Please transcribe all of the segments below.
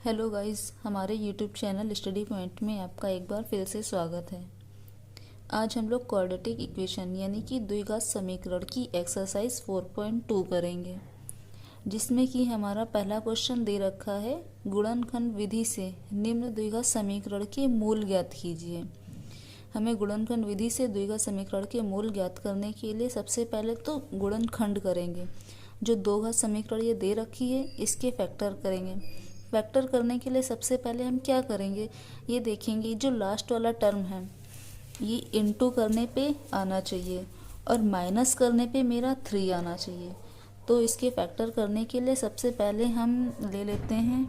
Hello guys, हमारे YouTube channel study point में आपका एक बार फिर से स्वागत है। आज हम लोग क्वाड्रेटिक इक्वेशन यानी कि द्विघात समीकरण की एक्सरसाइज 4.2 करेंगे, जिसमें कि हमारा पहला क्वेश्चन दे रखा है, गुणनखंड विधि से निम्न द्विघात समीकरण के मूल ज्ञात कीजिए। हमें गुणनखंड विधि से द्विघात समीकरण के मूल ज्ञात करने के लिए सबसे पहले तो गुणनखंड करेंगे। जो दो घात समीकरण ये दे रखी है, इसके फैक्टर करेंगे। फैक्टर करने के लिए सबसे पहले हम क्या करेंगे, ये देखेंगे जो लास्ट वाला टर्म है ये इनटू करने पे आना चाहिए और माइनस करने पे मेरा 3 आना चाहिए। तो इसके फैक्टर करने के लिए सबसे पहले हम ले लेते हैं,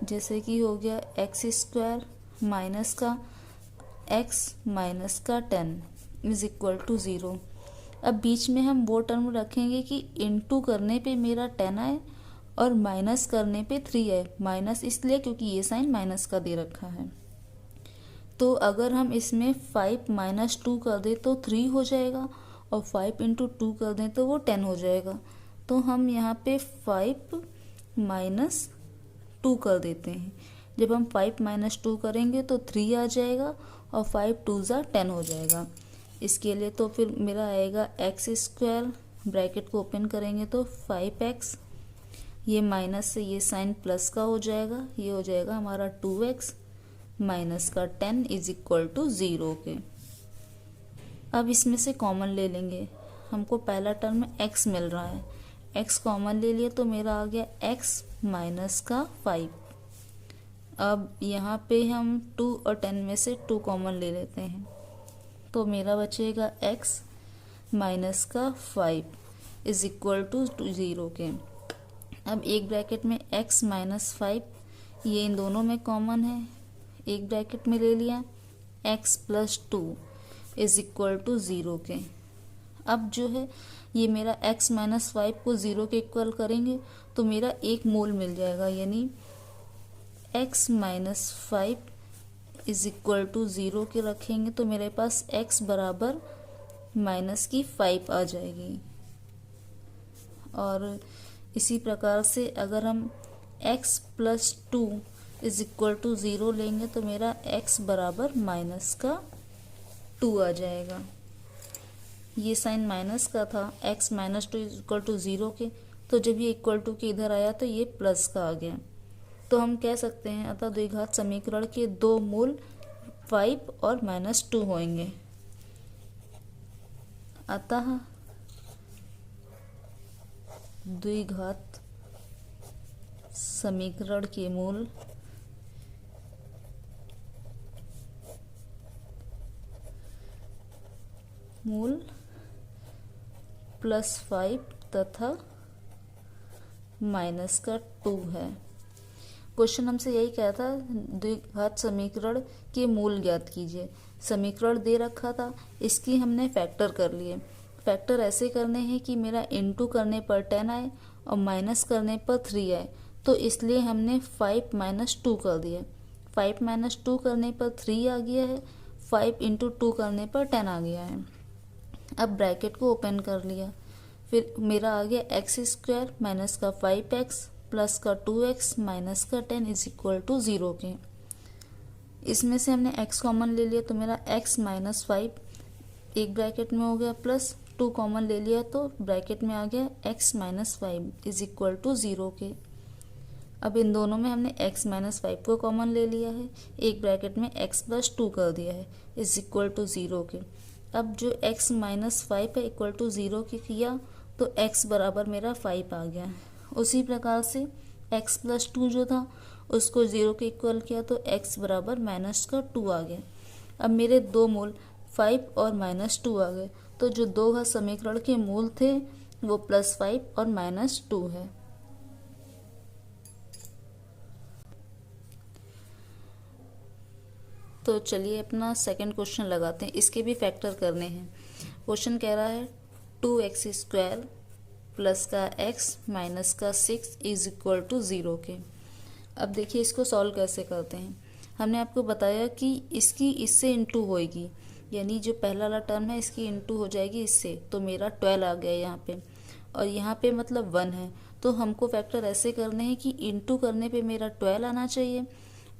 जैसे कि हो गया एक्स स्क्वायर माइनस का एक्स माइनस का 10 इज इक्वल टू 0। अब बीच में हम वो टर्म रखेंगे कि इनटू करने पे मेरा 10 आए और माइनस करने पे 3 है। माइनस इसलिए क्योंकि ये साइन माइनस का दे रखा है। तो अगर हम इसमें 5 माइनस 2 कर दें तो 3 हो जाएगा और 5 इंटू 2 कर दें तो वो 10 हो जाएगा। तो हम यहाँ पे 5 माइनस 2 कर देते हैं। जब हम 5 माइनस 2 करेंगे तो 3 आ जाएगा और 5 2 ज़ा 10 हो जाएगा। इसके लिए तो फिर मेरा आएगा एक्स स्क्वायर, ब्रैकेट को ओपन करेंगे तो 5x, ये माइनस से ये साइन प्लस का हो जाएगा, ये हो जाएगा हमारा 2x माइनस का 10 इज इक्वल टू 0 के। अब इसमें से कॉमन ले लेंगे। हमको पहला टर्म में x मिल रहा है, x कॉमन ले लिया तो मेरा आ गया x माइनस का 5। अब यहाँ पे हम 2 और 10 में से 2 कॉमन ले लेते हैं तो मेरा बचेगा x माइनस का 5 इज इक्वल टू 0 के। अब एक ब्रैकेट में x माइनस 5, ये इन दोनों में कॉमन है, एक ब्रैकेट में ले लिया x plus 2 is equal to 0 के। अब जो है ये मेरा x माइनस 5 को 0 के इक्वल करेंगे तो मेरा एक मूल मिल जाएगा, यानी x minus 5 is equal to 0 के रखेंगे तो मेरे पास x बराबर माइनस की 5 आ जाएगी। और इसी प्रकार से अगर हम x plus 2 is equal to 0 लेंगे तो मेरा x बराबर माइनस का 2 आ जाएगा। ये साइन माइनस का था, x minus 2 is equal to 0 के, तो जब ये इक्वल टू के इधर आया तो ये प्लस का आ गया। तो हम कह सकते हैं अतः द्विघात समीकरण के दो मूल 5 और माइनस 2 होंगे। अतः द्विघात समीकरण के मूल +5 तथा माइनस का 2 है। क्वेश्चन हमसे यही कहा था, द्विघात समीकरण के मूल ज्ञात कीजिए। समीकरण दे रखा था, इसकी हमने फैक्टर कर लिए। फैक्टर ऐसे करने हैं कि मेरा इनटू करने पर 10 आए और माइनस करने पर 3 आए, तो इसलिए हमने 5 माइनस 2 कर दिया। 5 माइनस 2 करने पर 3 आ गया है, 5 इंटू 2 करने पर 10 आ गया है। अब ब्रैकेट को ओपन कर लिया, फिर मेरा आ गया एक्स स्क्वायर माइनस का 5x प्लस का 2x माइनस का 10 इज इक्वल टू 0 के। इसमें से हमने x कॉमन ले लिया तो मेरा x माइनस 5 एक ब्रैकेट में हो गया, प्लस 2 कॉमन ले लिया तो ब्रैकेट में आ गया x minus 5 is equal to 0 के। अब इन दोनों में हमने x माइनस 5 को कॉमन ले लिया है, एक ब्रैकेट में x प्लस 2 कर दिया है इज इक्वल टू 0 के। अब जो x माइनस 5 है इक्वल टू 0 के किया तो x बराबर मेरा 5 आ गया। उसी प्रकार से x प्लस 2 जो था उसको 0 के इक्वल किया तो x बराबर माइनस का 2 आ गया। अब मेरे दो मूल 5 और माइनस 2 आ गए, तो जो दो घात समीकरण के मूल थे वो +5 और माइनस 2 है। तो चलिए अपना सेकंड क्वेश्चन लगाते हैं, इसके भी फैक्टर करने हैं। क्वेश्चन कह रहा है 2x स्क्वायर प्लस का x माइनस का 6 इज इक्वल टू 0 के। अब देखिए इसको सॉल्व कैसे करते हैं। हमने आपको बताया कि इसकी इससे इंटू होएगी, यानी जो पहला वाला टर्म है इसकी इंटू हो जाएगी इससे, तो मेरा 12 आ गया यहाँ पे। और यहाँ पे मतलब 1 है, तो हमको फैक्टर ऐसे करने हैं कि इंटू करने पे मेरा 12 आना चाहिए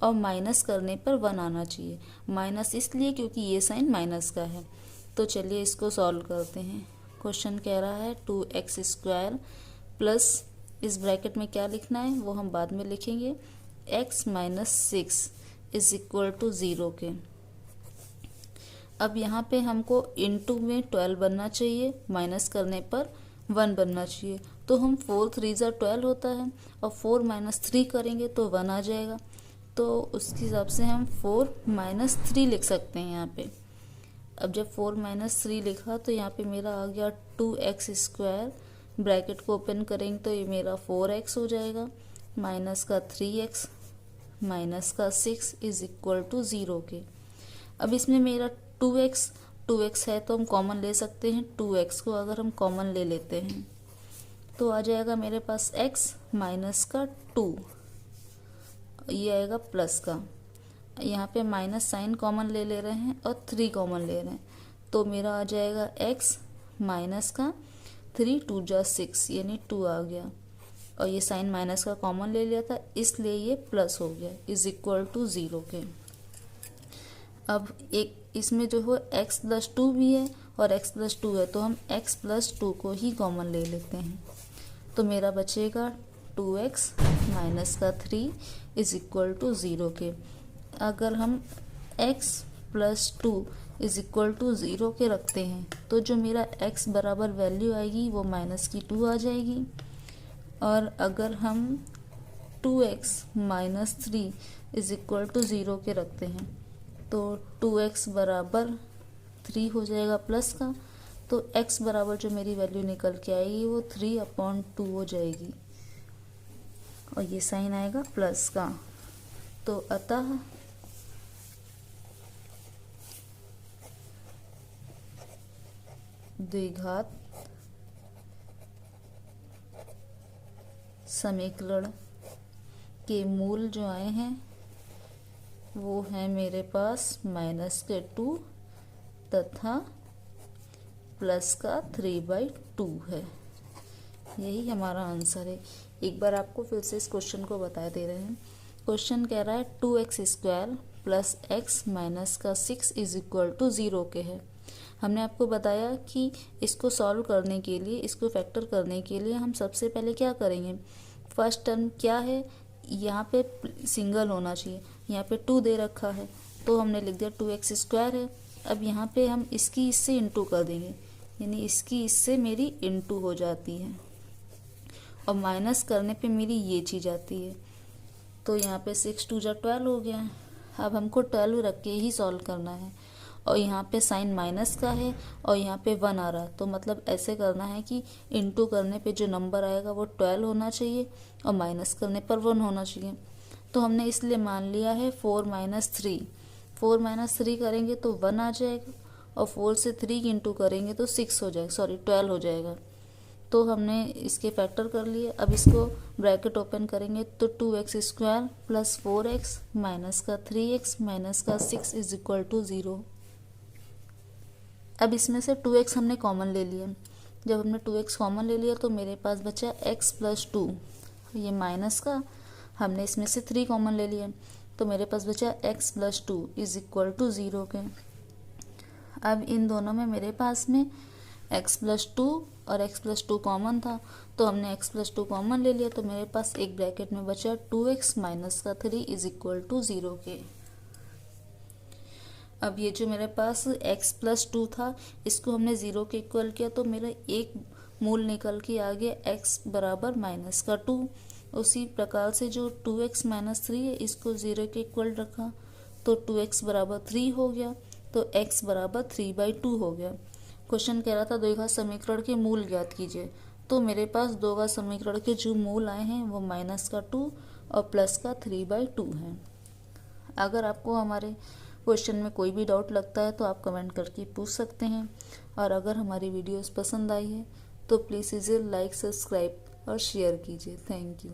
और माइनस करने पर 1 आना चाहिए। माइनस इसलिए क्योंकि ये साइन माइनस का है। तो चलिए इसको सॉल्व करते हैं। क्वेश्चन कह रहा है 2x² प्लस इस ब्रैकेट में क्या लिखना है वो हम बाद में लिखेंगे, x - 6 इज इक्वल टू 0 के। अब यहाँ पे हमको इंटू में 12 बनना चाहिए, माइनस करने पर 1 बनना चाहिए। तो हम 4 3 ज़ा 12 होता है और 4 - 3 करेंगे तो 1 आ जाएगा। तो उसके हिसाब से हम 4 - 3 लिख सकते हैं यहाँ पे। अब जब 4 - 3 लिखा तो यहाँ पे मेरा आ गया 2x², ब्रैकेट को ओपन करेंगे तो ये मेरा 4x हो जाएगा, माइनस का 3x माइनस का 6 इज इक्वल टू 0 के। अब इसमें मेरा 2x है तो हम कॉमन ले सकते हैं। 2x को अगर हम कॉमन ले लेते हैं तो आ जाएगा मेरे पास x माइनस का 2, ये आएगा प्लस का। यहाँ पे माइनस साइन कॉमन ले रहे हैं और 3 कॉमन ले रहे हैं, तो मेरा आ जाएगा x माइनस का 3 2 जा 6 यानी 2 आ गया। और ये साइन माइनस का कॉमन ले लिया था इसलिए ये प्लस हो गया, इज इक्वल टू 0 के। अब एक इसमें जो हो x + 2 भी है और x + 2 है, तो हम x + 2 को ही कॉमन ले लेते हैं। तो मेरा बचेगा 2x माइनस का 3 इज इक्वल टू 0 के। अगर हम x + 2 इज इक्वल टू 0 के रखते हैं तो जो मेरा x बराबर वैल्यू आएगी वो -2 आ जाएगी। और अगर हम 2x - 3 इज इक्वल टू 0 के रखते हैं तो 2x बराबर 3 हो जाएगा प्लस का, तो x बराबर जो मेरी वैल्यू निकल के आएगी वो 3/2 हो जाएगी और ये साइन आएगा प्लस का। तो अतः द्विघात समीकरण के मूल जो आए हैं वो है मेरे पास -2 तथा प्लस का 3/2 है। यही हमारा आंसर है। एक बार आपको फिर से इस क्वेश्चन को बता दे रहे हैं। क्वेश्चन कह रहा है 2x² प्लस x माइनस का 6 इज इक्वल टू 0 के है। हमने आपको बताया कि इसको सॉल्व करने के लिए, इसको फैक्टर करने के लिए हम सबसे पहले क्या करेंगे, फर्स्ट टर्म क्या है, यहाँ पे सिंगल होना चाहिए। यहाँ पे 2 दे रखा है तो हमने लिख दिया 2x² है। अब यहाँ पे हम इसकी इससे इंटू कर देंगे, यानी इसकी इससे मेरी इंटू हो जाती है और माइनस करने पे मेरी ये चीज़ आती है। तो यहाँ पे 6 2 जा 12 हो गया। अब हमको 12 रख के ही सॉल्व करना है और यहाँ पे साइन माइनस का है और यहाँ पे 1 आ रहा है, तो मतलब ऐसे करना है कि इंटू करने पे जो नंबर आएगा वो 12 होना चाहिए और माइनस करने पर 1 होना चाहिए। तो हमने इसलिए मान लिया है 4 - 3। 4 - 3 करेंगे तो 1 आ जाएगा और 4 से 3 इंटू करेंगे तो 6 हो जाएगा, 12 हो जाएगा। तो हमने इसके फैक्टर कर लिए। अब इसको ब्रैकेट ओपन करेंगे तो 2x² प्लस 4x माइनस का 3x माइनस का 6 इज इक्वल टू 0। अब इसमें से 2x हमने कॉमन ले लिया। जब हमने 2x कॉमन ले लिया तो मेरे पास बचा x + 2, ये माइनस का, हमने इसमें से 3 कॉमन ले लिया तो मेरे पास बचा x + 2 इज इक्वल टू 0 के। अब इन दोनों में मेरे पास में x + 2 और x + 2 कॉमन था तो हमने x + 2 कॉमन ले लिया, तो मेरे पास एक ब्रैकेट में बचा 2x माइनस का 3 इज इक्वल टू 0 के। अब ये जो मेरे पास x + 2 था इसको हमने 0 के इक्वल किया तो मेरा एक मूल निकल के आ गया x बराबर -2। उसी प्रकार से जो 2x - 3 है इसको 0 के इक्वल रखा तो 2x बराबर 3 हो गया, तो x बराबर 3/2 हो गया। क्वेश्चन कह रहा था द्विघात समीकरण के मूल ज्ञात कीजिए, तो मेरे पास द्विघात समीकरण के जो मूल आए हैं वो -2 और प्लस का 3/2 है। अगर आपको हमारे क्वेश्चन में कोई भी डाउट लगता है तो आप कमेंट करके पूछ सकते हैं। और अगर हमारी वीडियोस पसंद आई है तो प्लीज़ इसे लाइक, सब्सक्राइब और शेयर कीजिए। Thank you.